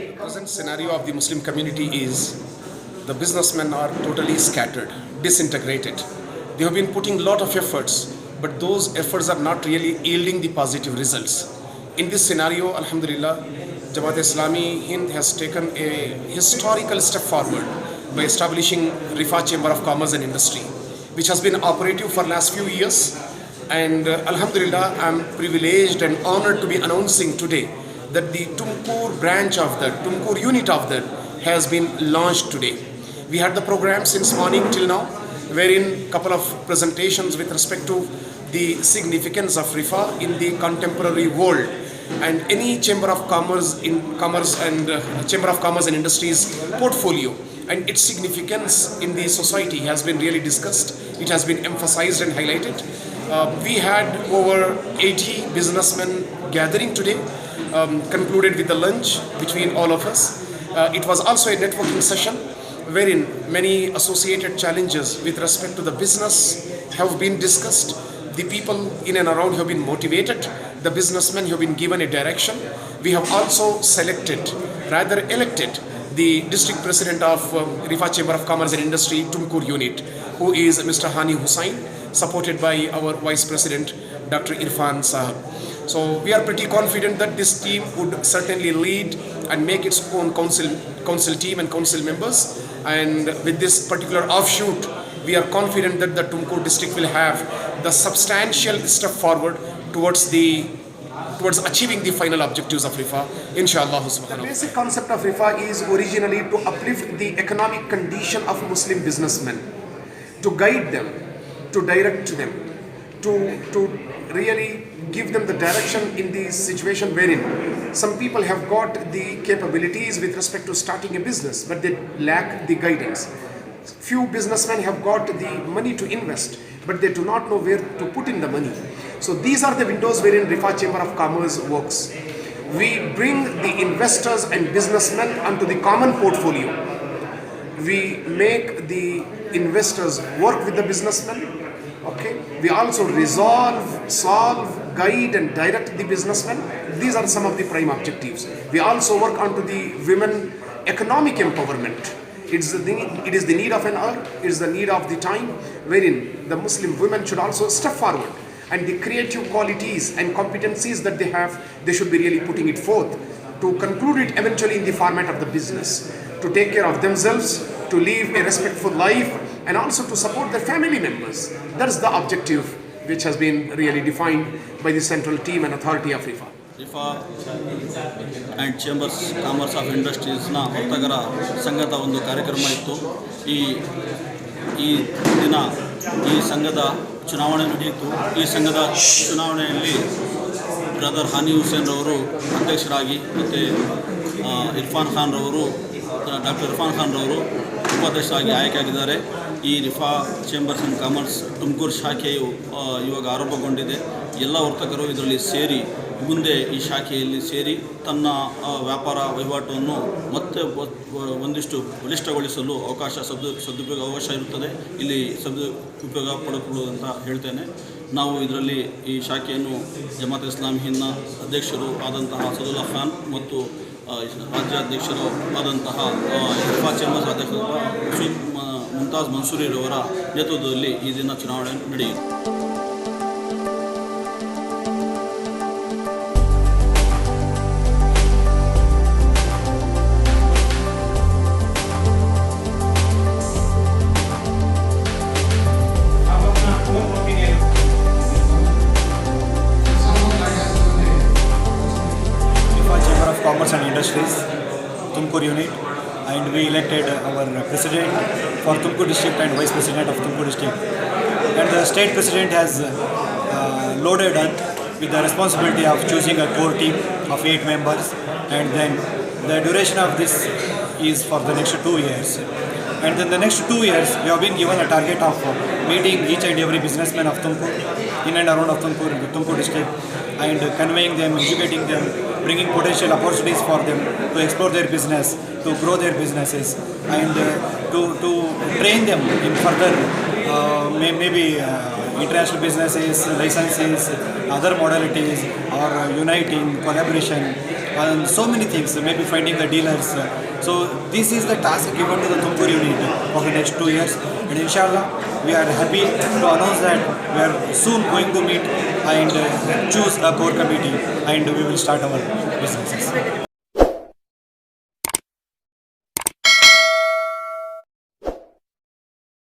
The present scenario of the Muslim community is the businessmen are totally scattered, disintegrated. They have been putting a lot of efforts, but those efforts are not really yielding the positive results. In this scenario, Alhamdulillah, Jamaat Islami Hind has taken a historical step forward by establishing Rifa Chamber of Commerce and Industry, which has been operative for last few years. And Alhamdulillah, I am privileged and honored to be announcing today that the Tumkur branch of that, Tumkur unit of that has been launched today. We had the program since morning till now, wherein couple of presentations with respect to the significance of Rifa in the contemporary world and any Chamber of Commerce Chamber of Commerce and Industries portfolio and its significance in the society has been really discussed. It has been emphasized and highlighted. We had over 80 businessmen gathering today, concluded with the lunch between all of us. It was also a networking session wherein many associated challenges with respect to the business have been discussed. The people in and around have been motivated. The businessmen have been given a direction. We have also elected the district president of Rifa Chamber of Commerce and Industry Tumkur unit, who is Mr. Hani Hussain, supported by our vice president Dr. Irfan Sahab. So we are pretty confident that this team would certainly lead and make its own council team and council members. And with this particular offshoot, we are confident that the Tumkur district will have the substantial step forward towards achieving the final objectives of Rifa, inshallah. The basic concept of Rifa is originally to uplift the economic condition of Muslim businessmen, to guide them, to direct them, to really give them the direction in the situation wherein some people have got the capabilities with respect to starting a business, but they lack the guidance. Few businessmen have got the money to invest, but they do not know where to put in the money. So these are the windows wherein Rifa Chamber of Commerce works. We bring the investors and businessmen onto the common portfolio. We make the investors work with the businessmen. Okay. We also solve, guide and direct the businessmen. These are some of the prime objectives. We also work onto the women economic empowerment. It is the need of an hour, it is the need of the time, wherein the Muslim women should also step forward and the creative qualities and competencies that they have, they should be really putting it forth to conclude it eventually in the format of the business, to take care of themselves, to live a respectful life, and also to support their family members. That's the objective which has been really defined by the central team and authority of Rifa. Rifa and Chambers Commerce of Industries na ವರ್ತಕರ ಸಂಘದ ಒಂದು ಕಾರ್ಯಕ್ರಮ ಇತ್ತು. ಈ ದಿನ ಈ ಸಂಘದ ಚುನಾವಣೆ ನಡೆಯಿತು. ಈ ಸಂಘದ ಚುನಾವಣೆಯಲ್ಲಿ ಬ್ರದರ್ ಹಾನಿ ಹುಸೇನ್ ರವರು ಅಧ್ಯಕ್ಷರಾಗಿ ಮತ್ತು ಡಾಕ್ಟರ್ ಇರ್ಫಾನ್ ಖಾನ್ ರವರು ಉಪಾಧ್ಯಕ್ಷರಾಗಿ ಆಯ್ಕೆಯಾಗಿದ್ದಾರೆ. ಈ ರಿಫಾ ಚೇಂಬರ್ಸ್ ಆ್ಯಂಡ್ ಕಾಮರ್ಸ್ ತುಮಕೂರು ಶಾಖೆಯು ಇವಾಗ ಆರಂಭಗೊಂಡಿದೆ. ಎಲ್ಲ ವರ್ತಕರು ಇದರಲ್ಲಿ ಸೇರಿ ಮುಂದೆ ಈ ಶಾಖೆಯಲ್ಲಿ ಸೇರಿ ತನ್ನ ವ್ಯಾಪಾರ ವಹಿವಾಟನ್ನು ಮತ್ತೆ ಒಂದಿಷ್ಟು ಬಲಿಷ್ಠಗೊಳಿಸಲು ಸದುಪಯೋಗ ಅವಕಾಶ ಇರುತ್ತದೆ. ಇಲ್ಲಿ ಸದುಪಯೋಗ ಪಡೆದುಕೊಳ್ಳುವುದಂತ ಹೇಳ್ತೇನೆ. ನಾವು ಇದರಲ್ಲಿ ಈ ಶಾಖೆಯನ್ನು ಜಮಾತ್ ಇಸ್ಲಾಮಿ ಹಿಂದ್ನ ಅಧ್ಯಕ್ಷರು ಆದಂತಹ ಸದುಲ್ಲಾ ಖಾನ್ ಮತ್ತು ರಾಜ್ಯಾಧ್ಯಕ್ಷರು ಆದಂತಹ ರಿಫಾ ಚೇಂಬರ್ಸ್ ಅಧ್ಯಕ್ಷರಾದ ಮುಮ್ತಾಜ್ ಮನ್ಸೂರಿರವರ ನೇತೃತ್ವದಲ್ಲಿ ಈ ದಿನ ಚುನಾವಣೆ ನಡೆಯಿತು. Chamber of Commerce and Industries, Tumkur unit, and we elected our president for Tumkur district and vice president of Tumkur district. And the state president has loaded us with the responsibility of choosing a core team of 8 members, and then the duration of this is for the next 2 years. And then the next 2 years, we have been given a target of meeting each and every businessman of Tumkur, in and around of Tumkur district, and conveying them, educating them, bringing potential opportunities for them to explore their business, to grow their businesses, and to train them in further maybe international businesses, licenses, other modalities, or uniting, collaboration, on so many things, maybe finding the dealers. So this is the task given to the Tumkur unit for the next 2 years, and inshallah we are happy to announce that we are soon going to meet and choose a core committee, and we will start our businesses.